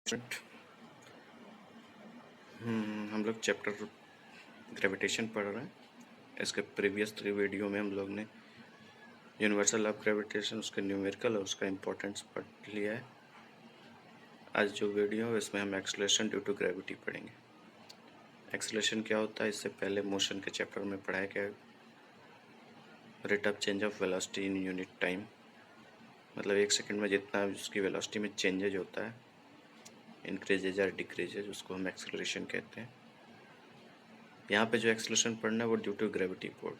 हम लोग chapter gravitation पढ़ रहे हैं। इसके प्रीवियस 3 वीडियो में हम लोग ने यूनिवर्सल ऑफ ग्रेविटेशन, उसके न्यूमेरिकल और उसका इम्पोर्टेंस पढ़ लिया है। आज जो वीडियो है इसमें हम एक्सेलरेशन ड्यू टू ग्रेविटी पढ़ेंगे। एक्सेलरेशन क्या होता है, इससे पहले मोशन के चैप्टर में पढ़ाया गया। Rate of change of velocity in unit time, मतलब 1 सेकंड में जितना उसकी वेलोसिटी में चेंजेज होता है, इंक्रीजेज या डिक्रीजेज, उसको हम एक्सेलरेशन कहते हैं। यहाँ पे जो एक्सेलरेशन पढ़ना है वो ड्यू टू ग्रेविटी पढ़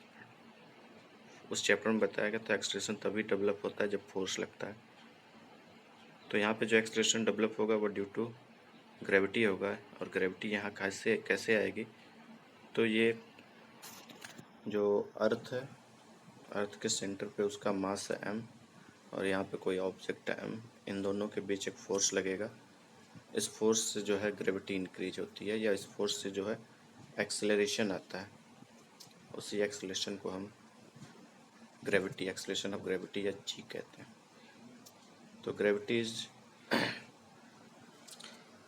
उस चैप्टर में बताया गया। तो एक्सेलरेशन तभी डेवलप होता है जब फोर्स लगता है। तो यहाँ पे जो एक्सेलरेशन डेवलप होगा वो ड्यू टू ग्रेविटी होगा। और ग्रेविटी यहाँ कैसे आएगी, तो ये जो अर्थ है, अर्थ के सेंटर पे उसका मास है m, और यहाँ पे कोई ऑब्जेक्ट है m, इन दोनों के बीच एक फोर्स लगेगा। इस फोर्स से जो है ग्रेविटी इंक्रीज होती है, या इस फोर्स से जो है एक्सेलरेशन आता है। उसी एक्सेलरेशन को हम ग्रेविटी, एक्सेलरेशन ऑफ ग्रेविटी या जी कहते हैं। तो gravity is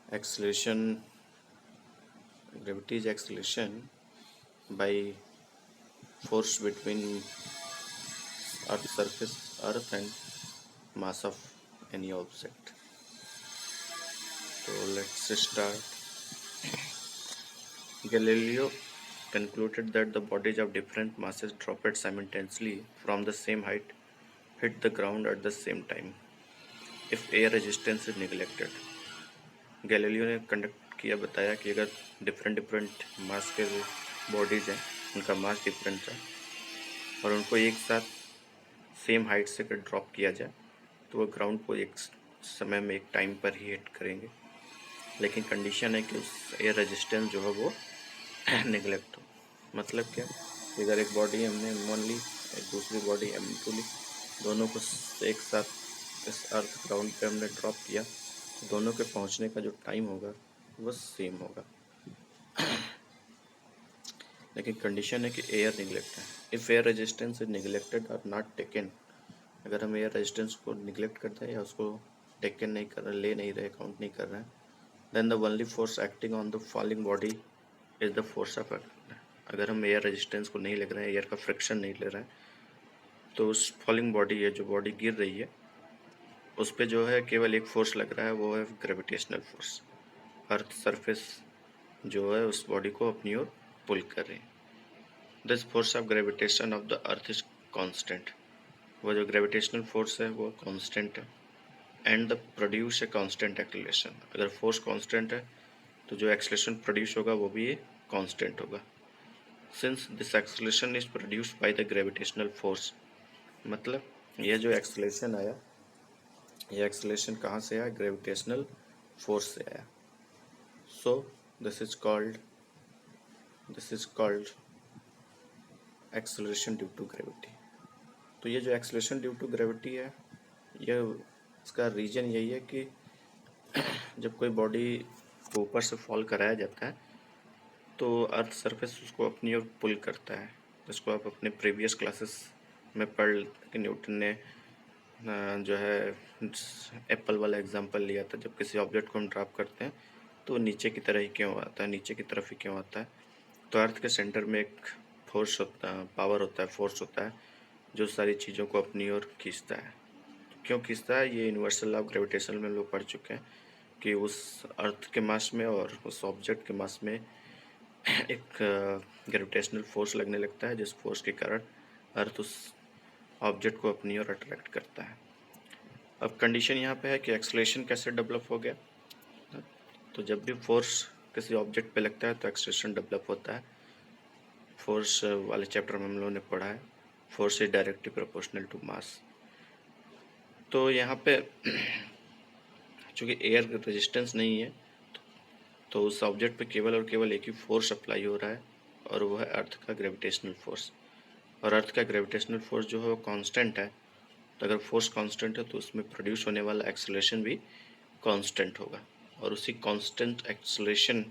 acceleration gravity is acceleration by force between earth surface, earth and mass of any object. So let's start. Galileo concluded that the bodies of different masses dropped simultaneously from the same height hit the ground at the same time if air resistance is neglected. Galileo ने conduct किया, बताया कि अगर different mass के bodies हैं, उनका मास different है और उनको एक साथ सेम हाइट से अगर ड्रॉप किया जाए तो वो ग्राउंड को एक समय में, एक टाइम पर ही हिट करेंगे। लेकिन कंडीशन है कि उस एयर रेजिस्टेंस जो है वो निगलेक्ट हो। मतलब क्या, अगर एक बॉडी हमने M1 ली, एक दूसरी बॉडी M2 ली, दोनों को एक साथ इस अर्थ ग्राउंड पे हमने ड्रॉप किया, दोनों के पहुंचने का जो टाइम होगा वो सेम होगा। लेकिन कंडीशन है कि एयर निगलेक्ट है। If air resistance is neglected और नॉट टेकन, अगर हम एयर रेजिस्टेंस को निगलेक्ट करते हैं या उसको टेकन नहीं कर रहे, ले नहीं रहे, काउंट नहीं कर रहे हैं, then the only force acting on the falling body is the force of earth. अगर हम एयर रेजिस्टेंस को नहीं ले रहे हैं, एयर का फ्रिक्शन नहीं ले रहे हैं, तो उस फॉलिंग बॉडी है, जो बॉडी गिर रही है, उस पर जो है केवल एक फोर्स लग रहा है, वो है ग्रेविटेशनल फोर्स। अर्थ सरफेस जो है उस बॉडी को अपनी ओर पुल कर रही है। This force of gravitation of the earth is constant, वो जो ग्रेविटेशनल फोर्स है वो कांस्टेंट है। And the produce a constant acceleration, अगर फोर्स कांस्टेंट है तो जो एक्सेलरेशन प्रोड्यूस होगा वो भी कांस्टेंट होगा। Since this acceleration is produced by the gravitational force, मतलब यह जो एक्सेलरेशन आया, ये एक्सेलरेशन कहाँ से आया, ग्रेविटेशनल फोर्स से आया। So this is called acceleration due to gravity. तो ये जो एक्सेलरेशन ड्यू टू ग्रेविटी है, ये इसका रीजन यही है कि जब कोई बॉडी को ऊपर से फॉल कराया जाता है तो अर्थ सरफेस उसको अपनी ओर पुल करता है। जिसको आप अपने प्रीवियस क्लासेस में पढ़ कि न्यूटन ने जो है एप्पल वाला एग्जांपल लिया था। जब किसी ऑब्जेक्ट को हम ड्रॉप करते हैं तो नीचे की तरह ही क्यों आता है, नीचे की तरफ ही क्यों आता है, तो अर्थ के सेंटर में एक फोर्स होता है, पावर होता है, फोर्स होता है, जो सारी चीज़ों को अपनी ओर खींचता है। क्यों खींचता है, ये यूनिवर्सल लॉ ऑफ ग्रेविटेशन में लोग पढ़ चुके हैं कि उस अर्थ के मास में और उस ऑब्जेक्ट के मास में एक ग्रेविटेशनल फोर्स लगने लगता है, जिस फोर्स के कारण अर्थ उस ऑब्जेक्ट को अपनी ओर अट्रैक्ट करता है। अब कंडीशन यहाँ पे है कि एक्सेलरेशन कैसे डेवलप हो गया। तो जब भी फोर्स किसी ऑब्जेक्ट पे लगता है तो एक्सेलरेशन डेवलप होता है। फोर्स वाले चैप्टर में हम लोगों ने पढ़ा है, force is directly proportional to mass. तो यहाँ पे चूँकि एयर रेजिस्टेंस नहीं है तो उस ऑब्जेक्ट पे केवल और केवल एक ही फोर्स अप्लाई हो रहा है, और वो है अर्थ का ग्रेविटेशनल फोर्स। और अर्थ का ग्रेविटेशनल फोर्स जो है वो कांस्टेंट है। तो अगर फोर्स कांस्टेंट है तो उसमें प्रोड्यूस होने वाला एक्सेलरेशन भी कांस्टेंट होगा, और उसी कांस्टेंट एक्सेलरेशन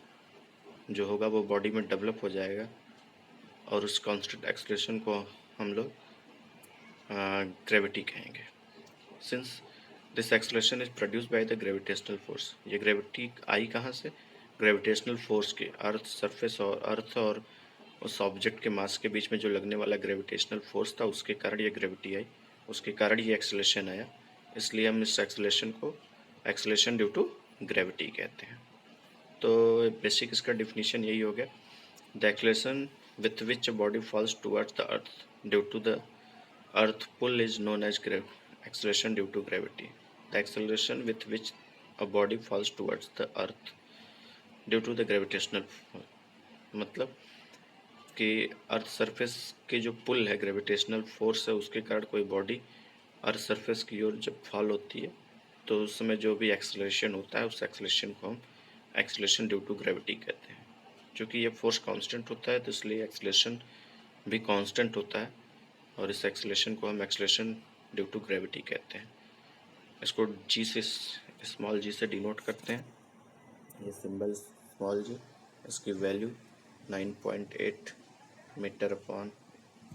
जो होगा वो बॉडी में डेवलप हो जाएगा, और उस कांस्टेंट एक्सेलरेशन को हम लोग ग्रेविटी कहेंगे। Since this acceleration is produce by the gravitational force. ये ग्रेविटी आई कहाँ से? ग्रेविटेशनल फोर्स के, अर्थ सरफेस और अर्थ और उस ऑब्जेक्ट के मास के बीच में जो लगने वाला ग्रेविटेशनल फोर्स था उसके कारण ये ग्रेविटी आई, उसके कारण ये एक्सेलरेशन आया। इसलिए हम इस एक्सेलरेशन को एक्सेलरेशन ड्यू टू ग्रेविटी कहते हैं। तो बेसिक इसका डिफिनीशन यही हो गया, the acceleration with which a body falls towards the earth due to the earth pull is known as acceleration due to gravity. The acceleration with which a body falls towards the earth due to the gravitational मतलब कि earth surface की जो पुल है, gravitational force है, उसके कारण कोई body earth surface की ओर जब फॉल होती है तो उस समय जो भी एक्सेलरेशन होता है उस एक्सेलरेशन को हम एक्सेलरेशन ड्यू टू ग्रेविटी कहते हैं। क्योंकि ये फोर्स कांस्टेंट होता है तो इसलिए एक्सेलरेशन भी कांस्टेंट होता है और इस एक्सेलरेशन को हम एक्सेलरेशन ड्यू टू ग्रेविटी कहते हैं। इसको जी से, स्मॉल जी से डिनोट करते हैं, ये सिंबल स्मॉल जी, इसकी value 9.8 metre upon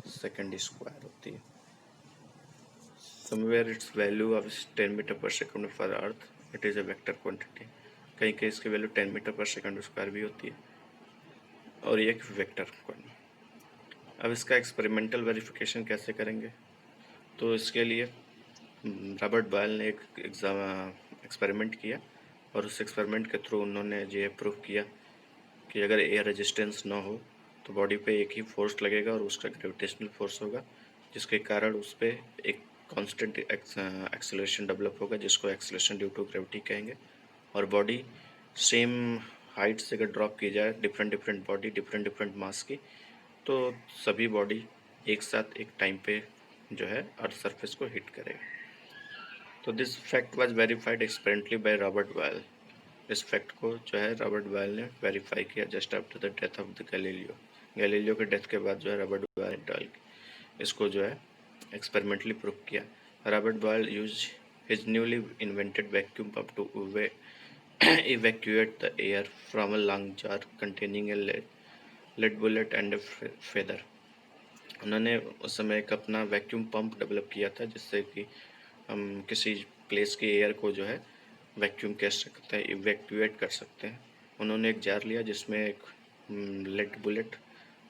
second square होती है। Somewhere its value of 10 metre per second for earth it is a vector quantity. कहीं कहीं इसकी value 10 metre per second square भी होती है और ये एक वेक्टर क्वांटिटी। अब इसका एक्सपेरिमेंटल वेरिफिकेशन कैसे करेंगे? तो इसके लिए रॉबर्ट बॉयल ने एक एक्सपेरिमेंट किया और उस एक्सपेरिमेंट के थ्रू उन्होंने ये प्रूव किया कि अगर एयर रेजिस्टेंस ना हो तो बॉडी पे एक ही फोर्स लगेगा और उसका ग्रेविटेशनल फोर्स होगा, जिसके कारण उस पर एक कांस्टेंट एक्सेलरेशन डेवलप होगा जिसको एक्सेलरेशन ड्यू टू ग्रेविटी कहेंगे। और बॉडी सेम हाइट से अगर ड्रॉप की जाए, डिफरेंट बॉडी डिफरेंट मास की, तो सभी बॉडी एक साथ एक टाइम पे जो है अर्थ सरफेस को हिट करेगा। तो this fact was verified experimentally by Robert Boyle. इस फैक्ट को जो है रॉबर्ट बॉयल ने वेरीफाई किया just after the death of the Galileo के डेथ के बाद जो है रॉबर्ट बॉयल ने इसको जो है एक्सपेरिमेंटली प्रूव किया। Robert Boyle use his newly invented vacuum pump to evacuate the air from a long jar containing a lead bullet and a feather। उन्होंने उस समय एक अपना वैक्यूम पंप डेवलप किया था जिससे कि हम किसी प्लेस के एयर को जो है वैक्यूम कह सकते हैं, इवैक्यूएट कर सकते हैं। उन्होंने एक जार लिया जिसमें एक लेड बुलेट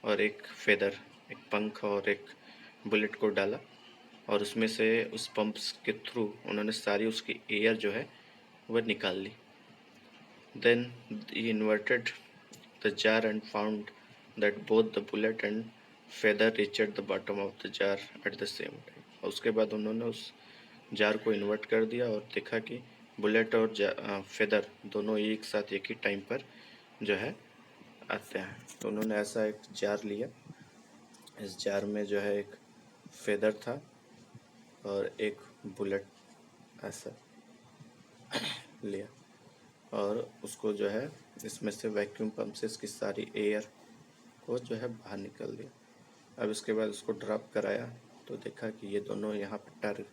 और एक फेदर, एक पंख और एक बुलेट को डाला और उसमें से उस पंप के थ्रू उन्होंने सारी उसकी एयर जो है वह निकाल ली। Then he inverted the jar and found that both the bullet and feather reached the bottom of the jar at the same time। और उसके बाद उन्होंने उस जार को इन्वर्ट कर दिया और देखा कि बुलेट और फेदर दोनों एक साथ एक ही टाइम पर जो है आते हैं। तो उन्होंने ऐसा एक जार लिया, इस जार में जो है एक फेदर था और एक बुलेट ऐसा लिया और उसको जो है इसमें से वैक्यूम पंप से इसकी सारी एयर को जो है बाहर निकल दिया। अब इसके बाद उसको ड्रॉप कराया तो देखा कि ये दोनों यहाँ पर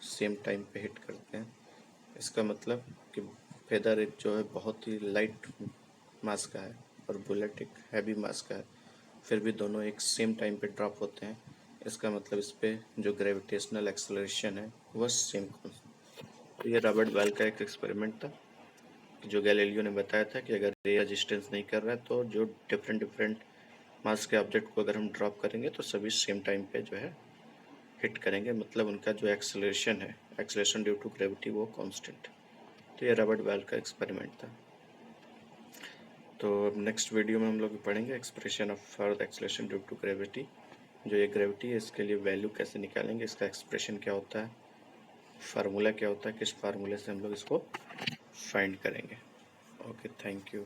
सेम टाइम पे हिट करते हैं। इसका मतलब कि फेदर एक जो है बहुत ही लाइट मास का है और बुलेट एक हैवी मास का है, फिर भी दोनों एक सेम टाइम पे ड्रॉप होते हैं। इसका मतलब इस पर जो ग्रेविटेशनल एक्सेलरेशन है वह सेम। तो ये रॉबर्ट बॉयल का एक एक्सपेरिमेंट था जो गैलीलियो ने बताया था कि अगर ये रेजिस्टेंस नहीं कर रहा है तो जो डिफरेंट मास के ऑब्जेक्ट को अगर हम ड्रॉप करेंगे तो सभी सेम टाइम पे जो है हिट करेंगे, मतलब उनका जो एक्सेलरेशन है, एक्सेलरेशन ड्यू टू ग्रेविटी, वो कांस्टेंट। तो ये रॉबर्ट बॉयल का एक्सपेरिमेंट था। तो अब नेक्स्ट वीडियो में हम लोग पढ़ेंगे expression of for the acceleration due to gravity. जो ये ग्रेविटी है इसके लिए वैल्यू कैसे निकालेंगे, इसका एक्सप्रेशन क्या होता है, फार्मूला क्या होता है, किस फार्मूले से हम लोग इसको फाइंड करेंगे। Okay, thank you.